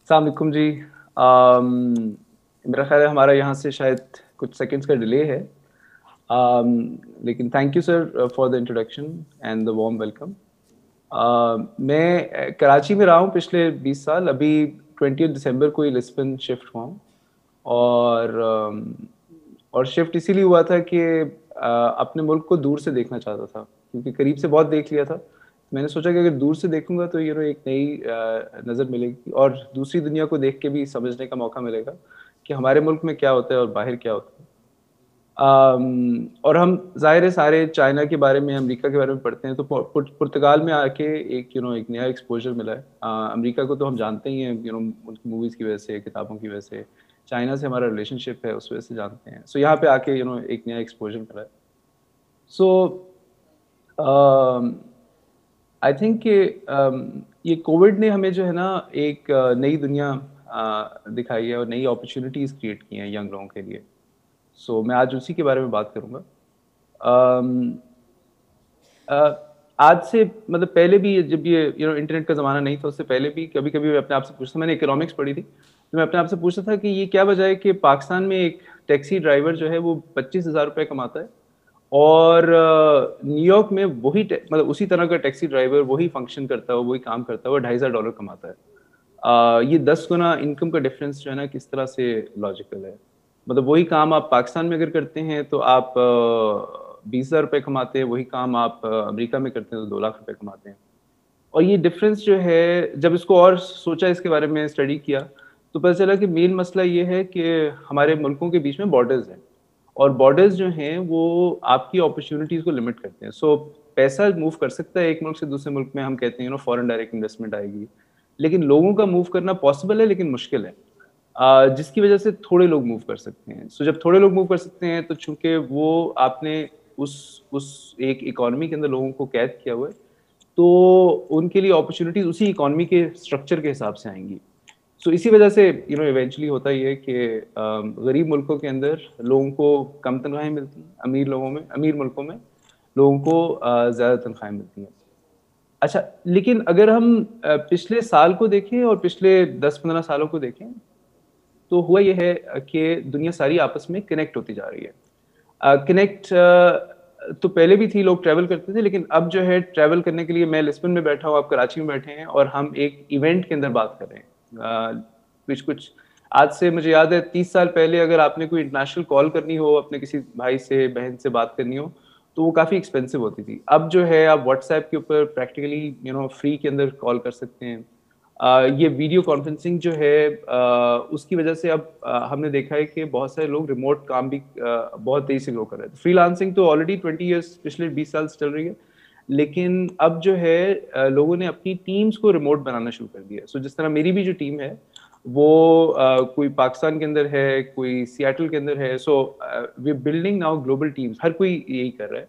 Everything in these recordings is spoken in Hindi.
अस्सलाम वालेकुम जी। अम, मेरा ख़्याल है हमारा यहाँ से शायद कुछ सेकंड्स का डिले है। लेकिन thank you sir for the introduction and the warm welcome. मैं कराची में रहा हूँ पिछले 20 साल, अभी 20 दिसंबर को ही लिस्बन शिफ्ट हुआ हूँ। और और शिफ्ट इसीलिए हुआ था कि अपने मुल्क को दूर से देखना चाहता था, क्योंकि करीब से बहुत देख लिया था। मैंने सोचा कि अगर दूर से देखूँगा तो एक नई नज़र मिलेगी और दूसरी दुनिया को देख के भी समझने का मौका मिलेगा कि हमारे मुल्क में क्या होता है और बाहर क्या होता है। और हम ज़ाहिर है सारे चाइना के बारे में, अमेरिका के बारे में पढ़ते हैं, तो पुर्तगाल में आके एक नया एक्सपोज़र मिला है। अमेरिका को तो हम जानते ही हैं, उनकी मूवीज़ की वजह से, किताबों की वजह से। चाइना से हमारा रिलेशनशिप है, उस वजह से जानते हैं। सो यहाँ पे आके एक नया एक्सपोज़र मिला है। सो अम, आई थिंक कि ये कोविड ने हमें जो है ना एक नई दुनिया दिखाई है और नई अपॉर्च्युनिटीज़ क्रिएट की हैं यंग लोगों के लिए। सो मैं आज उसी के बारे में बात करूँगा। अम, अ, आज से मतलब पहले भी जब ये इंटरनेट का ज़माना नहीं था, उससे पहले भी कभी-कभी मैं अपने आप से पूछता, मैंने इकोनॉमिक्स पढ़ी थी, तो मैं अपने आप से पूछता था कि ये क्या वजह है कि पाकिस्तान में एक टैक्सी ड्राइवर जो है वो ₹25,000 कमाता है और न्यूयॉर्क में वही मतलब उसी तरह का टैक्सी ड्राइवर वही फंक्शन करता है, वही काम करता है, वो $2,500 कमाता है। ये 10 गुना इनकम का डिफरेंस जो है ना किस तरह से लॉजिकल है। मतलब वही काम आप पाकिस्तान में अगर करते हैं तो आप ₹20,000 कमाते हैं, वही काम आप अमेरिका में करते हैं तो ₹2,00,000 कमाते हैं। और ये डिफरेंस जो है, जब इसको और सोचा, इसके बारे में स्टडी किया, तो पता चला कि मेन मसला ये है कि हमारे मुल्कों के बीच में बॉर्डर्स हैं और बॉर्डर्स जो हैं वो आपकी अपॉर्च्युनिटीज़ को लिमिट करते हैं। सो पैसा मूव कर सकता है एक मुल्क से दूसरे मुल्क में, हम कहते हैं फॉरेन डायरेक्ट इन्वेस्टमेंट आएगी। लेकिन लोगों का मूव करना पॉसिबल है लेकिन मुश्किल है। जिसकी वजह से थोड़े लोग मूव कर सकते हैं। सो जब थोड़े लोग मूव कर सकते हैं तो चूँकि वो आपने उस एक इकोनॉमी के अंदर लोगों को कैद किया हुआ है, तो उनके लिए अपॉर्च्युनिटीज़ उसी इकोनॉमी के स्ट्रक्चर के हिसाब से आएँगी। सो इसी वजह से इवेंचुअली होता ये है कि गरीब मुल्कों के अंदर लोगों को कम तनख्वाहें मिलती हैं, अमीर मुल्कों में लोगों को ज़्यादा तनख्वाहें मिलती हैं। अच्छा, लेकिन अगर हम पिछले साल को देखें और पिछले 10-15 सालों को देखें, तो हुआ ये है कि दुनिया सारी आपस में कनेक्ट होती जा रही है। कनेक्ट तो पहले भी थी, लोग ट्रैवल करते थे, लेकिन अब जो है ट्रैवल करने के लिए मैं लिस्बन में बैठा हूँ, आप कराची में बैठे हैं और हम एक इवेंट के अंदर बात कर रहे हैं। कुछ आज से मुझे याद है 30 साल पहले अगर आपने कोई इंटरनेशनल कॉल करनी हो, अपने किसी भाई से, बहन से बात करनी हो, तो वो काफ़ी एक्सपेंसिव होती थी। अब जो है आप व्हाट्सऐप के ऊपर प्रैक्टिकली फ्री के अंदर कॉल कर सकते हैं। ये वीडियो कॉन्फ्रेंसिंग जो है उसकी वजह से अब हमने देखा है कि बहुत सारे लोग रिमोट काम भी बहुत तेज़ी से ग्रो कर रहे हैं। फ्रीलांसिंग तो ऑलरेडी 20 इयर्स, पिछले 20 साल से चल रही है, लेकिन अब जो है लोगों ने अपनी टीम्स को रिमोट बनाना शुरू कर दिया है। सो जिस तरह मेरी भी जो टीम है, वो कोई पाकिस्तान के अंदर है, कोई सिएटल के अंदर है। So we are building now global teams, हर कोई यही कर रहा है।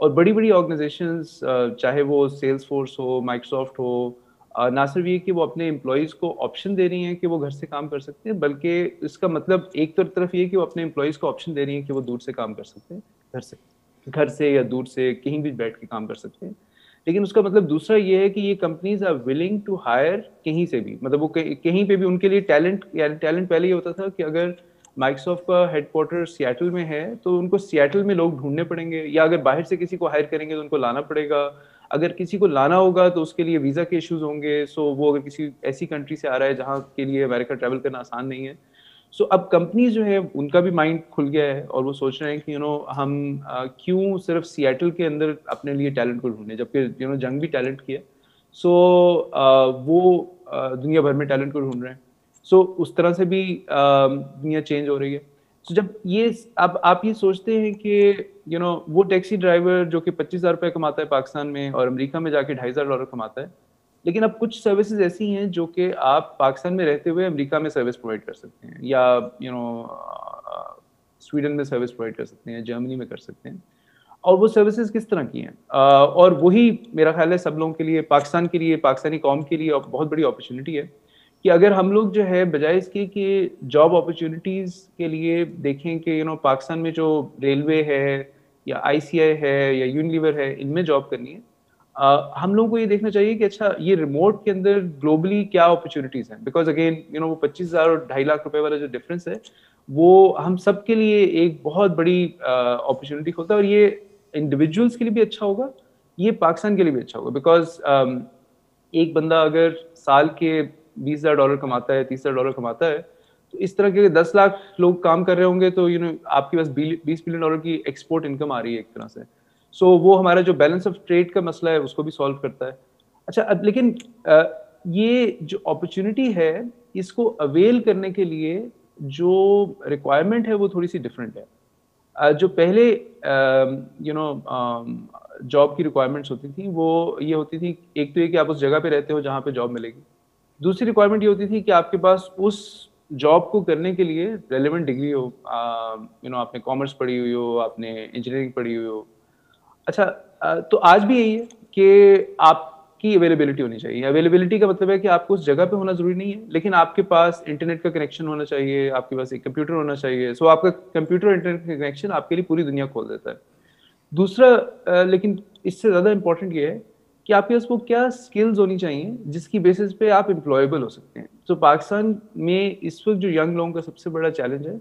और बड़ी-बड़ी ऑर्गनाइज़ेशंस, चाहे वो सेल्सफोर्स हो, माइक्रोसॉफ्ट हो, ना सिर्फ ये कि वो अपने एम्प्लॉइज़ को ऑप्शन दे रही हैं कि वो घर से काम कर सकते हैं, बल्कि इसका मतलब एक तो तरफ ये है कि वो अपने एम्प्लॉइज़ को ऑप्शन दे रही हैं कि वो दूर से काम कर सकते हैं, घर से घर से या दूर से कहीं भी बैठ के काम कर सकते हैं। लेकिन उसका मतलब दूसरा ये है कि ये companies are willing to hire कहीं से भी, मतलब वो कहीं पे भी उनके लिए टैलेंट, यानी टैलेंट पहले ये होता था कि अगर माइक्रोसॉफ्ट का हेडक्वार्टर सिएटल में है, तो उनको सिएटल में लोग ढूँढने पड़ेंगे, या अगर बाहर से किसी को हायर करेंगे तो उनको लाना पड़ेगा। अगर किसी को लाना होगा तो उसके लिए वीज़ा के इश्यूज़ होंगे। सो वो अगर किसी ऐसी कंट्री से आ रहा है जहाँ के लिए अमेरिका ट्रैवल करना आसान नहीं है। सो अब कंपनीज़ जो है उनका भी माइंड खुल गया है और वो सोच रहे हैं कि हम क्यों सिर्फ़ सिएटल के अंदर अपने लिए टैलेंट को ढूँढें, जबकि जंग भी टैलेंट की है। सो वो दुनिया भर में टैलेंट को ढूँढ रहे हैं। सो उस तरह से भी दुनिया चेंज हो रही है। सो जब ये अब आप ये सोचते हैं कि वो टैक्सी ड्राइवर जो कि ₹25,000 कमाता है पाकिस्तान में और अमेरिका में जाके $2,500 कमाता है। लेकिन अब कुछ सर्विसेज़ ऐसी हैं जो कि आप पाकिस्तान में रहते हुए अमेरिका में सर्विस प्रोवाइड कर सकते हैं, या स्वीडन में सर्विस प्रोवाइड कर सकते हैं, जर्मनी में कर सकते हैं। और वो सर्विसेज़ किस तरह की हैं? और वही मेरा ख़्याल है सब लोगों के लिए, पाकिस्तान के लिए, पाकिस्तानी कौम के लिए बहुत बड़ी अपॉर्च्युनिटी है कि अगर हम लोग जो है बजाए इसके कि जॉब अपॉर्च्युनिटीज़ के लिए देखें कि पाकिस्तान में जो रेलवे है या आईसीआई है या यूनिलीवर है, इनमें जॉब करनी है, हम लोगों को ये देखना चाहिए कि अच्छा ये रिमोट के अंदर ग्लोबली क्या अपॉर्चुनिटीज़ हैं, बिकॉज़ अगेन वो 25,000 और 2.5 लाख रुपए वाला जो डिफरेंस है, वो हम सब के लिए एक बहुत बड़ी अपॉर्चुनिटी खोलता है, और ये इंडिविजुअल्स के लिए भी अच्छा होगा, ये पाकिस्तान के लिए भी अच्छा होगा, बिकॉज़ एक बंदा अगर साल के $20,000 कमाता है, $30,000 कमाता है, तो इस तरह के 10 लाख लोग काम कर रहे होंगे, तो आपके पास $20 बिलियन की एक्सपोर्ट इनकम आ रही है एक तरह से। सो वो हमारा जो बैलेंस ऑफ ट्रेड का मसला है उसको भी सॉल्व करता है। अच्छा, अब लेकिन ये जो अपॉर्चुनिटी है, इसको अवेल करने के लिए जो रिक्वायरमेंट है वो थोड़ी-सी डिफरेंट है। जो पहले जॉब की रिक्वायरमेंट्स होती थी, वो ये होती थी, एक तो ये कि आप उस जगह पे रहते हो जहाँ पे जॉब मिलेगी। दूसरी रिक्वायरमेंट ये होती थी कि आपके पास उस जॉब को करने के लिए रेलेवेंट डिग्री हो, आपने कॉमर्स पढ़ी हुई हो, आपने इंजीनियरिंग पढ़ी हुई हो। अच्छा, तो आज भी यही है कि आपकी अवेलेबिलिटी होनी चाहिए। अवेलेबिलिटी का मतलब है कि आपको उस जगह पे होना ज़रूरी नहीं है, लेकिन आपके पास इंटरनेट का कनेक्शन होना चाहिए, आपके पास एक कंप्यूटर होना चाहिए। सो आपका कंप्यूटर और इंटरनेट का कनेक्शन आपके लिए पूरी दुनिया खोल देता है। दूसरा, लेकिन इससे ज़्यादा इम्पोर्टेंट ये है कि आपके पास वो क्या स्किल्स होनी चाहिए जिसकी बेसिस पे आप एम्प्लॉयबल हो सकते हैं। तो पाकिस्तान में इस वक़्त जो यंग लोगों का सबसे बड़ा चैलेंज है,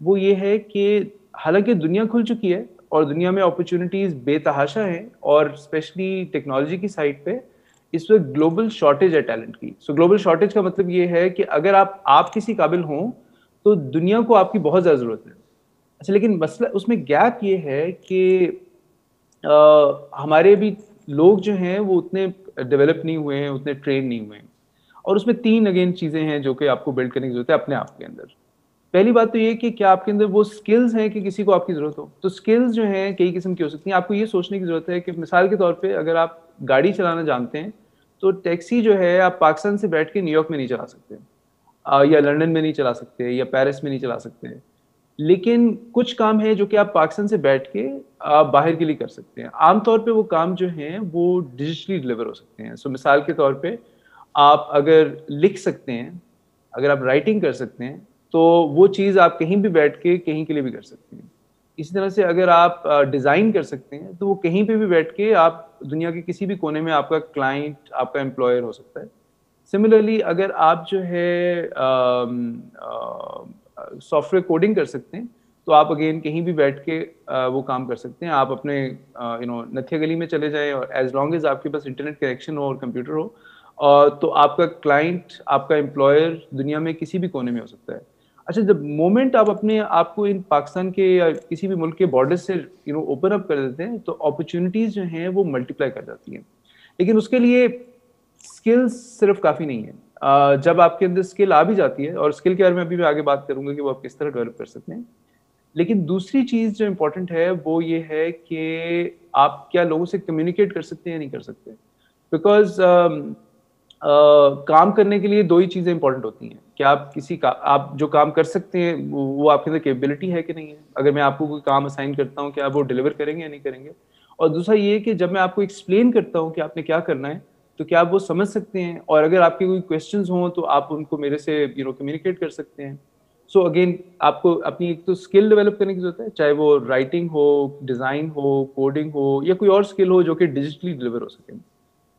वो ये है कि हालाँकि दुनिया खुल चुकी है और दुनिया में अपॉर्च्युनिटीज़ बेतहाशा हैं, और स्पेशली टेक्नोलॉजी की साइड पे इस वक़्त ग्लोबल शॉर्टेज है टैलेंट की। सो ग्लोबल शॉर्टेज का मतलब ये है कि अगर आप किसी काबिल हों, तो दुनिया को आपकी बहुत ज़्यादा ज़रूरत है। अच्छा, लेकिन मसला उसमें गैप ये है कि हमारे भी लोग जो हैं वो उतने डेवलप नहीं हुए हैं, उतने ट्रेन नहीं हुए हैं। और उसमें 3 अगेन चीज़ें हैं जो कि आपको बिल्ड करने की ज़रूरत है अपने आप के अंदर। पहली बात तो ये है कि क्या आपके अंदर वो स्किल्स हैं कि किसी को आपकी ज़रूरत हो? तो स्किल्स जो हैं कई किस्म की हो सकती हैं। आपको ये सोचने की ज़रूरत है कि मिसाल के तौर पे अगर आप गाड़ी चलाना जानते हैं, तो टैक्सी जो है आप पाकिस्तान से बैठ के न्यूयॉर्क में नहीं चला सकते। या लंदन में नहीं चला सकते, या पेरिस में नहीं चला सकते। लेकिन कुछ काम हैं जो कि आप पाकिस्तान से बैठ के आप बाहर के लिए कर सकते हैं। आम तौर पे वो काम जो हैं वो डिजिटली डिलीवर हो सकते हैं। सो मिसाल के तौर पे आप अगर लिख सकते हैं, अगर आप राइटिंग कर सकते हैं, तो वो चीज़ आप कहीं भी बैठ के कहीं के लिए भी कर सकते हैं। इसी तरह से अगर आप डिज़ाइन कर सकते हैं, तो वो कहीं पे भी बैठ के आप दुनिया के किसी भी कोने में आपका क्लाइंट, आपका एम्प्लॉयर हो सकता है। सिमिलरली अगर आप जो है सॉफ्टवेयर कोडिंग कर सकते हैं, तो आप अगेन कहीं भी बैठ के वो काम कर सकते हैं। आप अपने नथिया गली में चले जाएँ, और एज़ लॉन्ग एज़ आपके पास इंटरनेट कनेक्शन हो और कंप्यूटर हो, तो आपका क्लाइंट, आपका एम्प्लॉयर दुनिया में किसी भी कोने में हो सकता है। अच्छा, जब मोमेंट आप अपने आप को इन पाकिस्तान के या किसी भी मुल्क के बॉर्डर से ओपन अप कर देते हैं, तो अपॉर्च्युनिटीज़ जो हैं वो मल्टीप्लाई कर जाती हैं। लेकिन उसके लिए स्किल्स सिर्फ काफ़ी नहीं है। जब आपके अंदर स्किल आ भी जाती है, और स्किल के बारे में अभी मैं आगे बात करूँगा कि वो आप किस तरह डेवलप कर सकते हैं। लेकिन दूसरी चीज़ जो इम्पोर्टेंट है वो ये है कि आप क्या लोगों से कम्युनिकेट कर सकते हैं या नहीं कर सकते। बिकॉज़ काम करने के लिए 2 ही चीज़ें इम्पोर्टेंट होती हैं। क्या आप जो काम कर सकते हैं वो आपके अंदर कैपेबिलिटी है कि नहीं है? अगर मैं आपको कोई काम असाइन करता हूँ, क्या आप वो डिलीवर करेंगे या नहीं करेंगे? और दूसरा ये कि जब मैं आपको एक्सप्लेन करता हूँ कि आपने क्या करना है, तो क्या आप वो समझ सकते हैं? और अगर आपके कोई क्वेश्चंस हों तो आप उनको मेरे से कम्युनिकेट कर सकते हैं। सो अगेन आपको अपनी एक तो स्किल डेवलप करने की ज़रूरत है, चाहे वो राइटिंग हो, डिज़ाइन हो, कोडिंग हो, या कोई और स्किल हो जो कि डिजिटली डिलीवर हो सके।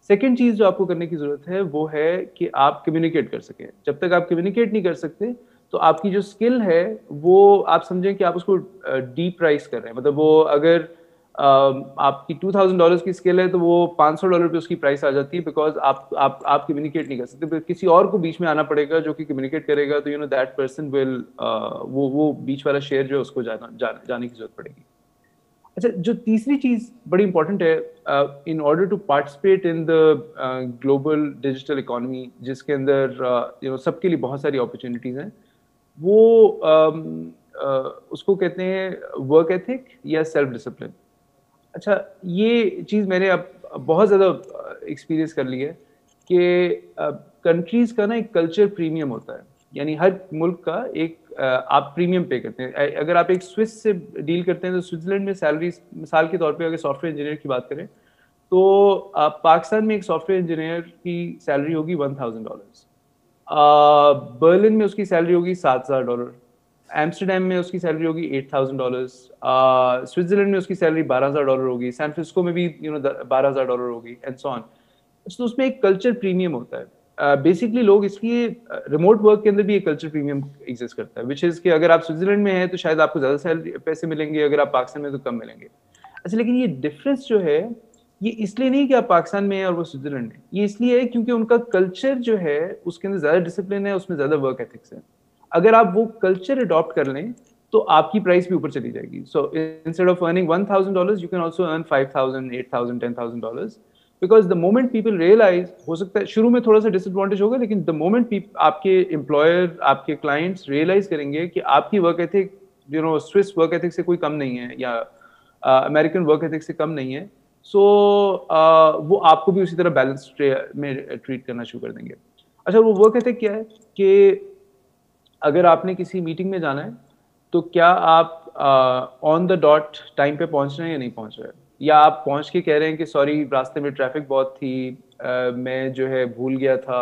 सेकंड चीज़ जो आपको करने की ज़रूरत है वो है कि आप कम्युनिकेट कर सकें। जब तक आप कम्युनिकेट नहीं कर सकते, तो आपकी जो स्किल है वो आप समझें कि आप उसको डीप्राइस कर रहे हैं। मतलब वो अगर आपकी $2000 की स्किल है, तो वो $500 पे उसकी प्राइस आ जाती है, बिकॉज़ आप कम्युनिकेट नहीं कर सकते। फिर किसी और को बीच में आना पड़ेगा जो कि कम्युनिकेट करेगा, तो दैट पर्सन विल वो बीच वाला शेयर जो है उसको जाने की ज़रूरत पड़ेगी। अच्छा, जो तीसरी चीज़ बड़ी इंपॉर्टेंट है, in order to participate in the global digital economy, जिसके अंदर सबके लिए बहुत सारी अपॉर्चुनिटीज़ हैं, वो उसको कहते हैं वर्क एथिक या सेल्फ डिसिप्लिन। अच्छा, ये चीज़ मैंने अब बहुत ज़्यादा एक्सपीरियंस कर ली है कि कंट्रीज़ का ना एक कल्चर प्रीमियम होता है। यानी हर मुल्क का एक आप प्रीमियम पे करते हैं। अगर आप एक स्विस से डील करते हैं, तो स्विट्ज़रलैंड में सैलरीज़ मिसाल के तौर पे अगर सॉफ्टवेयर इंजीनियर की बात करें, तो पाकिस्तान में एक सॉफ्टवेयर इंजीनियर की सैलरी होगी $1000। बर्लिन में उसकी सैलरी होगी $7000। एम्स्टर्डम में उसकी सैलरी होगी $8,000, स्विट्जरलैंड में उसकी सैलरी $12,000 होगी, सैन फ्रांसिस्को में भी $12,000 होगी एंड सो ऑन। तो उसमें एक कल्चर प्रीमियम होता है। बेसिकली लोग इसलिए रिमोट वर्क के अंदर भी एक कल्चर प्रीमियम एग्जिस्ट करता है, विच इज़ कि अगर आप स्विट्जरलैंड में हैं तो शायद आपको ज़्यादा सैलरी पैसे मिलेंगे, अगर आप पाकिस्तान में तो कम मिलेंगे। अच्छा, लेकिन ये डिफरेंस जो है ये इसलिए नहीं कि आप पाकिस्तान में हैं और वो स्विट्जरलैंड में, ये इसलिए है क्योंकि उनका कल्चर जो है उसके अंदर ज़्यादा डिसिप्लिन है, उसमें ज़्यादा वर्क एथिक्स है। अगर आप वो कल्चर अडॉप्ट कर लें तो आपकी प्राइस भी ऊपर चली जाएगी। So instead of earning $1,000 you can also earn 5,000, 8,000, $10,000, because the moment people realise, हो सकता है शुरू में थोड़ा सा डिसएडवांटेज होगा, लेकिन द मोमेंट आपके एम्प्लॉयर, आपके क्लाइंट्स रियलाइज करेंगे कि आपकी work ethic Swiss work ethic से कोई कम नहीं है या अमेरिकन वर्क एथिक से कम नहीं है, सो वो आपको भी उसी तरह बैलेंस में ट्रीट करना शुरू कर देंगे। अच्छा, वो वर्क एथिक क्या है कि अगर आपने किसी मीटिंग में जाना है तो क्या आप ऑन द डॉट टाइम पे पहुंच रहे हैं या नहीं पहुंच रहे हैं, या आप पहुंच के कह रहे हैं कि सॉरी रास्ते में ट्रैफिक बहुत थी, मैं जो है भूल गया था,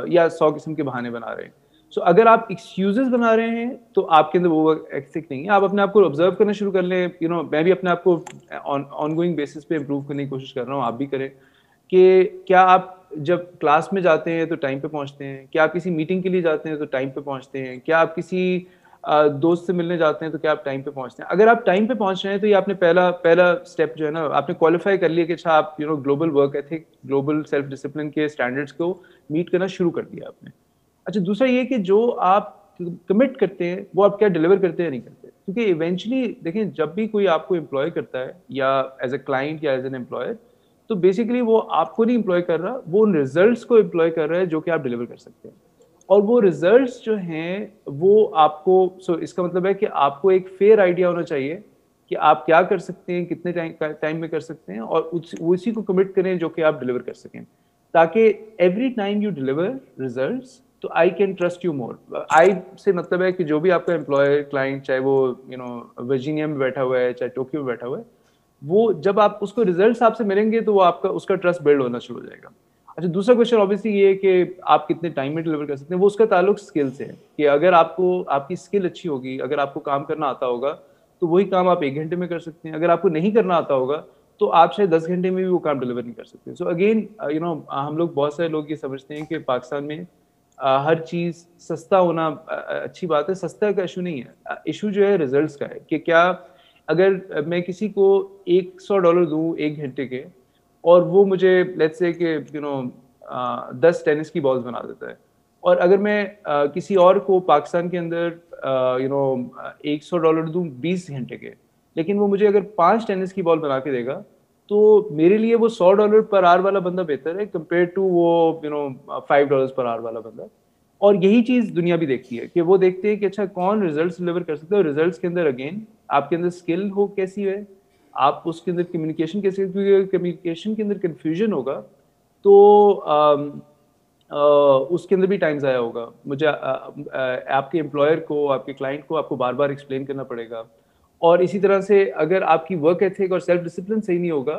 या 100 किस्म के बहाने बना रहे हैं। सो अगर आप एक्सक्यूजेस बना रहे हैं तो आपके अंदर वो एथिक नहीं है। आप अपने आप को ऑब्जर्व करना शुरू कर लें। मैं भी अपने आप को ऑनगोइंग बेसिस पे इम्प्रूव करने की कोशिश कर रहा हूँ, आप भी करें, कि क्या आप जब क्लास में जाते हैं तो टाइम पे पहुंचते हैं, क्या आप किसी मीटिंग के लिए जाते हैं तो टाइम पे पहुंचते हैं, क्या आप किसी दोस्त से मिलने जाते हैं तो क्या आप टाइम पे पहुंचते हैं। अगर आप टाइम पे पहुंच रहे हैं तो ये आपने पहला स्टेप जो है ना, आपने क्वालिफाई कर लिया कि अच्छा आप global work ethic, global self discipline के स्टैंडर्ड्स को मीट करना शुरू कर दिया आपने। अच्छा, दूसरा ये कि जो आप कमिट करते हैं वो आप क्या डिलीवर करते हैं नहीं करते, क्योंकि इवेंचुअली देखें जब भी कोई आपको एम्प्लॉय करता है या एज अ क्लाइंट या एज एन एम्प्लॉयर, तो बेसिकली वो आपको नहीं एम्प्लॉय कर रहा, वो उन रिजल्ट्स को एम्प्लॉय कर रहा है जो कि आप डिलीवर कर सकते हैं। और वो रिजल्ट्स जो हैं वो आपको, इसका मतलब है कि आपको एक फेयर आइडिया होना चाहिए कि आप क्या कर सकते हैं, कितने टाइम में कर सकते हैं, और उसी को कमिट करें जो कि आप डिलीवर कर सकें, ताकि every time you deliver results तो I can trust you more. I से मतलब है कि जो भी आपका एम्प्लॉयर क्लाइंट, चाहे वो वर्जीनिया में बैठा हुआ है चाहे टोक्यो में बैठा हुआ है, वो जब आप उसको रिजल्ट्स आपसे मिलेंगे तो वो आपका उसका ट्रस्ट बिल्ड होना शुरू हो जाएगा। अच्छा, दूसरा क्वेश्चन ऑब्वियसली ये है कि आप कितने टाइम में डिलीवर कर सकते हैं, वो उसका ताल्लुक स्किल से है कि अगर आपकी स्किल अच्छी होगी, अगर आपको काम करना आता होगा तो वही काम आप 1 घंटे में कर सकते हैं। अगर आपको नहीं करना आता होगा तो आप शायद 10 घंटे में भी वो काम डिलीवर नहीं कर सकते। सो अगेन हम लोग, बहुत सारे लोग ये समझते हैं कि पाकिस्तान में हर चीज़ सस्ता होना अच्छी बात है। सस्ता का इशू नहीं है, इशू जो है रिजल्ट्स का है कि क्या अगर मैं किसी को $100 दूं 1 घंटे के, और वो मुझे लेट्स से कि 10 टेनिस की बॉल्स बना देता है, और अगर मैं किसी और को पाकिस्तान के अंदर $100 दूं 20 घंटे के, लेकिन वो मुझे अगर 5 टेनिस की बॉल बना के देगा, तो मेरे लिए वो $100 पर आवर वाला बंदा बेहतर है कंपेयर टू वो $5 पर आवर वाला बंदा। और यही चीज़ दुनिया भी देखती है कि वो देखते हैं कि अच्छा कौन रिजल्ट्स डिलीवर कर सकता है, और रिजल्ट्स के अंदर अगेन आपके अंदर स्किल हो कैसी है, आप उसके अंदर कम्युनिकेशन कैसे, क्योंकि कम्युनिकेशन के अंदर कन्फ्यूजन होगा तो उसके अंदर भी टाइम ज़ाया होगा। मुझे आपके एम्प्लॉयर को, आपके क्लाइंट को आपको बार बार एक्सप्लेन करना पड़ेगा। और इसी तरह से अगर आपकी वर्क एथिक और सेल्फ डिसिप्लिन सही नहीं होगा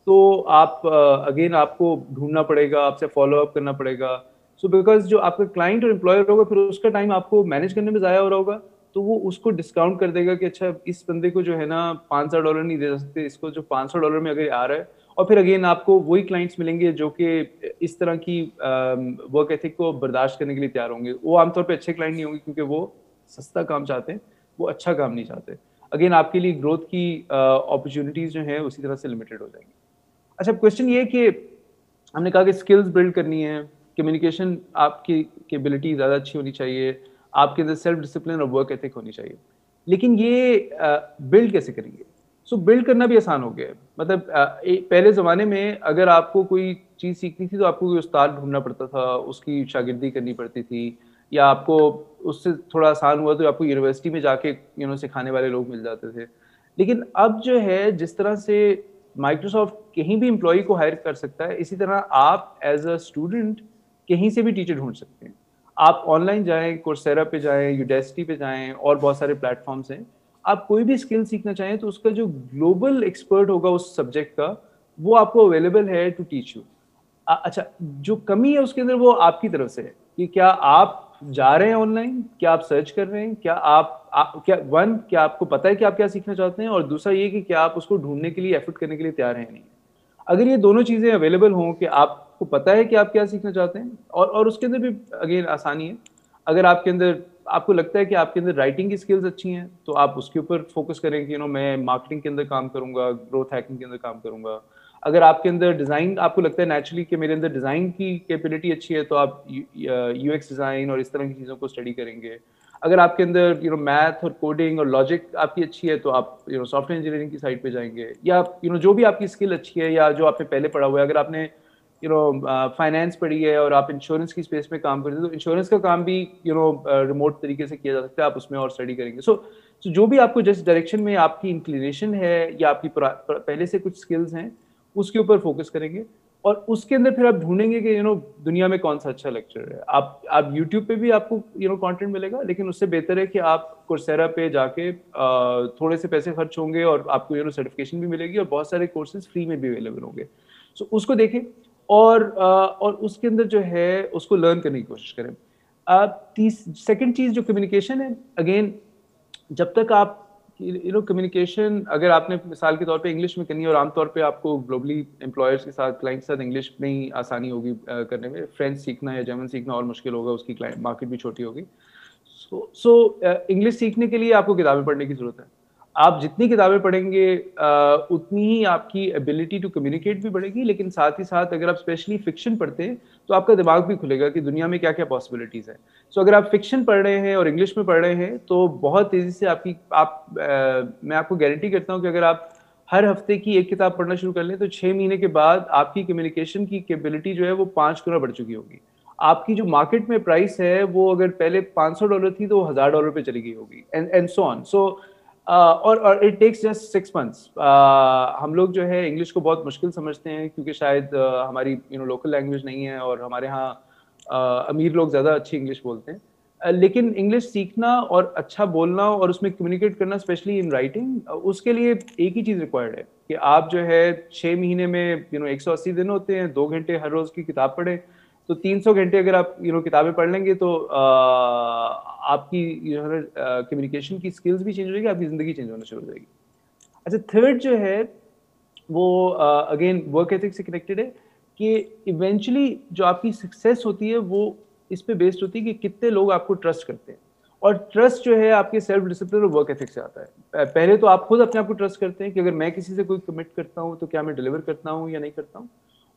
तो आप अगेन आपको ढूंढना पड़ेगा, आपसे फॉलो अप करना पड़ेगा। सो बिकॉज जो आपका क्लाइंट और एम्प्लॉयर होगा फिर उसका टाइम आपको मैनेज करने में ज़ाया हो रहा होगा, तो वो उसको डिस्काउंट कर देगा कि अच्छा इस बंदे को जो है ना $500 नहीं दे सकते, इसको जो $500 में अगर आ रहा है। और फिर अगेन आपको वही क्लाइंट्स मिलेंगे जो कि इस तरह की वर्क एथिक को बर्दाश्त करने के लिए तैयार होंगे। वो आमतौर पे अच्छे क्लाइंट नहीं होंगे क्योंकि वो सस्ता काम चाहते हैं, वो अच्छा काम नहीं चाहते। अगेन आपके लिए ग्रोथ की अपॉर्चुनिटीज़ जो हैं उसी तरह से लिमिटेड हो जाएंगी। अच्छा, क्वेश्चन ये है कि हमने कहा कि स्किल्स बिल्ड करनी है, कम्युनिकेशन आपकी एबिलिटी ज़्यादा अच्छी होनी चाहिए, आपके अंदर सेल्फ डिसिप्लिन और वर्क एथिक होनी चाहिए, लेकिन ये बिल्ड कैसे करेंगे? बिल्ड करना भी आसान हो गया है। मतलब पहले ज़माने में अगर आपको कोई चीज़ सीखनी थी तो आपको कोई उस्ताद ढूंढना पड़ता था, उसकी शागिर्दी करनी पड़ती थी, या आपको उससे थोड़ा आसान हुआ तो आपको यूनिवर्सिटी में जाके सिखाने वाले लोग मिल जाते थे। लेकिन अब जो है जिस तरह से माइक्रोसॉफ्ट कहीं भी एम्प्लॉय को हायर कर सकता है, इसी तरह आप एज अ स्टूडेंट कहीं से भी टीचर ढूंढ सकते हैं। आप ऑनलाइन जाएं, कोर्सेरा पे जाएं, यूडेसिटी पे जाएं, और बहुत सारे प्लेटफॉर्म्स हैं। आप कोई भी स्किल सीखना चाहें तो उसका जो ग्लोबल एक्सपर्ट होगा उस सब्जेक्ट का, वो आपको अवेलेबल है टू टीच यू। अच्छा, जो कमी है उसके अंदर वो आपकी तरफ से है कि क्या आप जा रहे हैं ऑनलाइन, क्या आप सर्च कर रहे हैं, क्या आप क्या क्या आपको पता है कि आप क्या सीखना चाहते हैं, और दूसरा ये कि क्या आप उसको ढूंढने के लिए एफर्ट करने के लिए तैयार हैं नहीं। अगर ये दोनों चीज़ें अवेलेबल हों कि आपको पता है कि आप क्या सीखना चाहते हैं, और उसके अंदर भी अगेन आसानी है। अगर आपके अंदर आपको लगता है कि आपके अंदर राइटिंग की स्किल्स अच्छी हैं, तो आप उसके ऊपर फोकस करें कि मैं मार्केटिंग के अंदर काम करूंगा, ग्रोथ हैकिंग के अंदर काम करूंगा। अगर आपके अंदर डिज़ाइन, आपको लगता है नेचुरली कि मेरे अंदर डिज़ाइन की कैपेबिलिटी अच्छी है, तो आप यूएक्स डिज़ाइन और इस तरह की चीज़ों को स्टडी करेंगे। अगर आपके अंदर मैथ और कोडिंग और लॉजिक आपकी अच्छी है, तो आप सॉफ्टवेयर इंजीनियरिंग की साइड पे जाएंगे, या जो भी आपकी स्किल अच्छी है या जो आपने पहले पढ़ा हुआ है। अगर आपने फाइनेंस पढ़ी है और आप इंश्योरेंस की स्पेस में काम करते हैं, तो इंश्योरेंस का काम भी रिमोट तरीके से किया जा सकता है, आप उसमें और स्टडी करेंगे। सो जो भी आपको जिस डायरेक्शन में आपकी इंक्लिनेशन है या आपकी पहले से कुछ स्किल्स हैं, उसके ऊपर फोकस करेंगे। और उसके अंदर फिर आप ढूंढेंगे कि दुनिया में कौन सा अच्छा लेक्चर है। आप यूट्यूब पे भी आपको कंटेंट मिलेगा, लेकिन उससे बेहतर है कि आप कोर्सेरा पे जाके थोड़े से पैसे खर्च होंगे और आपको सर्टिफिकेशन भी मिलेगी, और बहुत सारे कोर्सेज फ्री में भी अवेलेबल होंगे। सो उसको देखें, और उसके अंदर जो है उसको लर्न करने की कोशिश करें। सेकंड चीज़ जो कम्युनिकेशन है, अगेन जब तक आप कम्युनिकेशन, अगर आपने मिसाल के तौर पे इंग्लिश में करनी है, और आमतौर पे आपको ग्लोबली एम्प्लॉयर्स के साथ, क्लाइंट के साथ इंग्लिश में ही आसानी होगी करने में। फ्रेंच सीखना या जर्मन सीखना और मुश्किल होगा, उसकी क्लाइंट मार्केट भी छोटी होगी। सो इंग्लिश सीखने के लिए आपको किताबें पढ़ने की ज़रूरत है। आप जितनी किताबें पढ़ेंगे उतनी ही आपकी एबिलिटी टू कम्युनिकेट भी बढ़ेगी, लेकिन साथ ही साथ अगर आप स्पेशली फिक्शन पढ़ते हैं, तो आपका दिमाग भी खुलेगा कि दुनिया में क्या-क्या पॉसिबिलिटीज़ हैं। सो अगर आप फिक्शन पढ़ रहे हैं और इंग्लिश में पढ़ रहे हैं, तो बहुत तेज़ी से मैं आपको गारंटी करता हूँ कि अगर आप हर हफ्ते की एक किताब पढ़ना शुरू कर लें, तो 6 महीने के बाद आपकी कम्युनिकेशन की कैपेबिलिटी जो है वो 5 गुना बढ़ चुकी होगी। आपकी जो मार्केट में प्राइस है, वो अगर पहले $500 थी, तो वो $1000 पे चली गई होगी, एंड सो ऑन। सो और इट टेक्स जस्ट 6 मंथ्स। हम लोग जो है इंग्लिश को बहुत मुश्किल समझते हैं, क्योंकि शायद हमारी लोकल लैंग्वेज नहीं है, और हमारे यहाँ अमीर लोग ज़्यादा अच्छी इंग्लिश बोलते हैं। लेकिन इंग्लिश सीखना और अच्छा बोलना और उसमें कम्युनिकेट करना, स्पेशली इन राइटिंग, उसके लिए एक ही चीज़ रिक्वायर्ड है कि आप जो है 6 महीने में 180 दिन होते हैं, 2 घंटे हर रोज़ की किताब पढ़ें। तो 300 घंटे अगर आप किताबें पढ़ लेंगे, तो आपकी कम्युनिकेशन की स्किल्स भी चेंज हो जाएगी, आपकी ज़िंदगी चेंज होना शुरू हो जाएगी। अच्छा, थर्ड जो है वो अगेन वर्क एथिक से कनेक्टेड है, कि इवेंचुअली जो आपकी सक्सेस होती है, वो इस पे बेस्ड होती है कि कितने लोग आपको ट्रस्ट करते हैं। और ट्रस्ट जो है आपके सेल्फ डिसिप्लिन और वर्क एथिक से आता है। पहले तो आप खुद अपने आप को ट्रस्ट करते हैं कि अगर मैं किसी से कोई कमिट करता हूँ, तो क्या मैं डिलीवर करता हूँ या नहीं करता हूँ।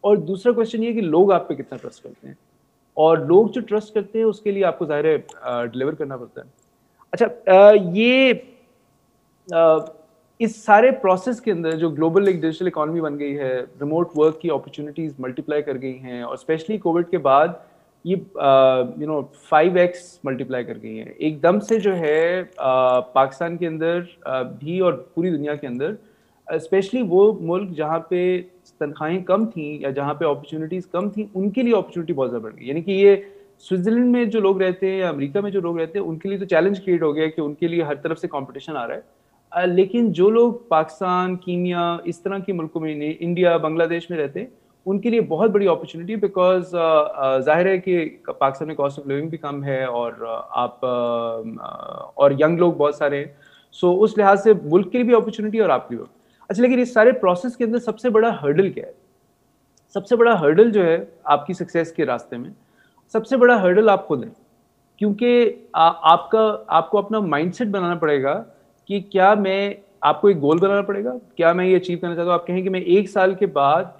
और दूसरा क्वेश्चन ये कि लोग आप पे कितना ट्रस्ट करते हैं, और लोग जो ट्रस्ट करते हैं उसके लिए आपको ज़ाहिर है डिलीवर करना पड़ता है। अच्छा, ये इस सारे प्रोसेस के अंदर जो ग्लोबल एक डिजिटल इकोनॉमी बन गई है, रिमोट वर्क की अपॉर्चुनिटीज मल्टीप्लाई कर गई हैं, और स्पेशली कोविड के बाद ये 5x मल्टीप्लाई कर गई हैं एकदम से, जो है पाकिस्तान के अंदर भी और पूरी दुनिया के अंदर, स्पेशली वो मुल्क जहाँ पे तनख्वाहें कम थी या जहाँ पे अपॉर्चुनिटीज़ कम थी, उनके लिए अपॉर्चुनिटी बहुत ज़्यादा बढ़ गई। यानी कि ये स्विट्जरलैंड में जो लोग रहते हैं या अमेरिका में जो लोग रहते हैं, उनके लिए तो चैलेंज क्रिएट हो गया कि उनके लिए हर तरफ से कंपटीशन आ रहा है। लेकिन जो लोग पाकिस्तान, कीनिया, इस तरह के मुल्कों में, इंडिया, बांग्लादेश में रहते हैं, उनके लिए बहुत बड़ी अपॉर्चुनिटी, बिकॉज जाहिर है कि पाकिस्तान में कॉस्ट ऑफ लिविंग भी कम है, और और यंग लोग बहुत सारे हैं। सो उस लिहाज से मुल्क के लिए भी अपॉर्चुनिटी और आपके लिए। अच्छा, लेकिन इस सारे प्रोसेस के अंदर सबसे बड़ा हर्डल क्या है? सबसे बड़ा हर्डल जो है आपकी सक्सेस के रास्ते में, सबसे बड़ा हर्डल आप खुद हैं। क्योंकि आपको अपना माइंडसेट बनाना पड़ेगा कि क्या मैं, आपको एक गोल बनाना पड़ेगा, क्या मैं ये अचीव करना चाहता हूँ। आप कहें कि मैं 1 साल के बाद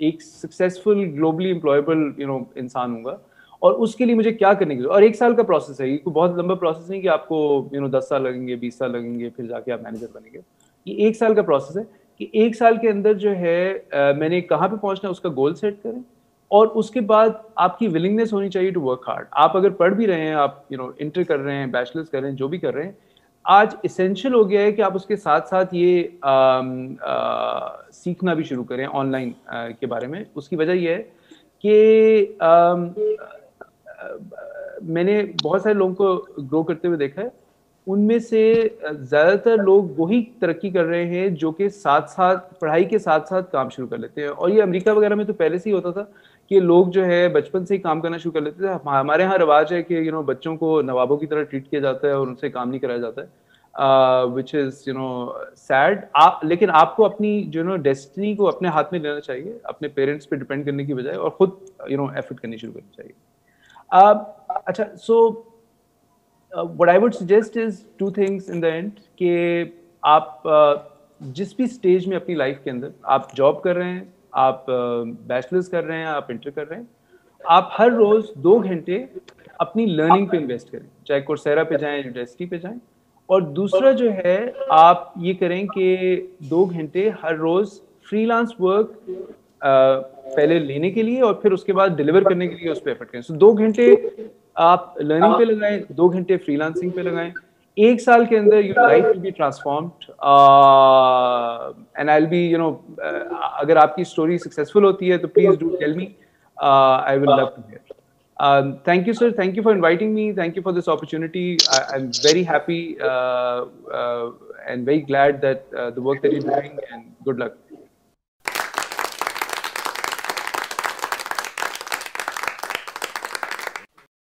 एक सक्सेसफुल ग्लोबली एम्प्लॉयबल इंसान हूँगा, और उसके लिए मुझे क्या करने की जरूरत। और 1 साल का प्रोसेस है, ये कोई बहुत लंबा प्रोसेस नहीं कि आपको 10 साल लगेंगे, 20 साल लगेंगे, फिर जाके आप मैनेजर बनेंगे। ये 1 साल का प्रोसेस है कि 1 साल के अंदर जो है मैंने कहाँ पे पहुँचना है, उसका गोल सेट करें। और उसके बाद आपकी विलिंगनेस होनी चाहिए टू वर्क हार्ड। आप अगर पढ़ भी रहे हैं, आप इंटर कर रहे हैं, बैचलर्स कर रहे हैं, जो भी कर रहे हैं, आज इसेंशियल हो गया है कि आप उसके साथ साथ ये सीखना भी शुरू करें ऑनलाइन के बारे में। उसकी वजह यह है कि मैंने बहुत सारे लोगों को ग्रो करते हुए देखा है। उनमें से ज़्यादातर लोग वही तरक्की कर रहे हैं जो कि साथ-साथ पढ़ाई के साथ-साथ काम शुरू कर लेते हैं। और ये अमेरिका वगैरह में तो पहले से ही होता था कि लोग जो है बचपन से ही काम करना शुरू कर लेते थे। हमारे यहाँ रिवाज है कि बच्चों को नवाबों की तरह ट्रीट किया जाता है और उनसे काम नहीं कराया जाता है। Which is sad. आप लेकिन आपको अपनी डेस्टिनी को अपने हाथ में लेना चाहिए, अपने पेरेंट्स पे डिपेंड करने की बजाय, और खुद एफर्ट करनी शुरू करनी चाहिए। अच्छा, so what I would suggest is two things in the end कि आप जिस भी स्टेज में अपनी लाइफ के अंदर आप जॉब कर रहे हैं, आप बैचलर्स कर रहे हैं, आप इंटर कर रहे हैं, आप हर रोज 2 घंटे अपनी लर्निंग पे इन्वेस्ट करें, चाहे कोर्सेरा पे जाएं, यूनिवर्सिटी पे जाएं। और दूसरा जो है, आप ये करें कि 2 घंटे हर रोज फ्रीलांस वर्क पहले लेने के लिए और फिर उसके बाद डिलीवर करने के लिए उस पर एफर्ट करें। सो 2 घंटे आप लर्निंग पे लगाएं, 2 घंटे फ्रीलांसिंग पे लगाएं। 1 साल के अंदर your life will be transformed. And I will be अगर आपकी स्टोरी सक्सेसफुल होती है तो please do tell me. I will love to hear. Thank you, sir. Thank you for inviting me. Thank you for this opportunity. I'm very happy and very glad that the work that you're doing, and good luck.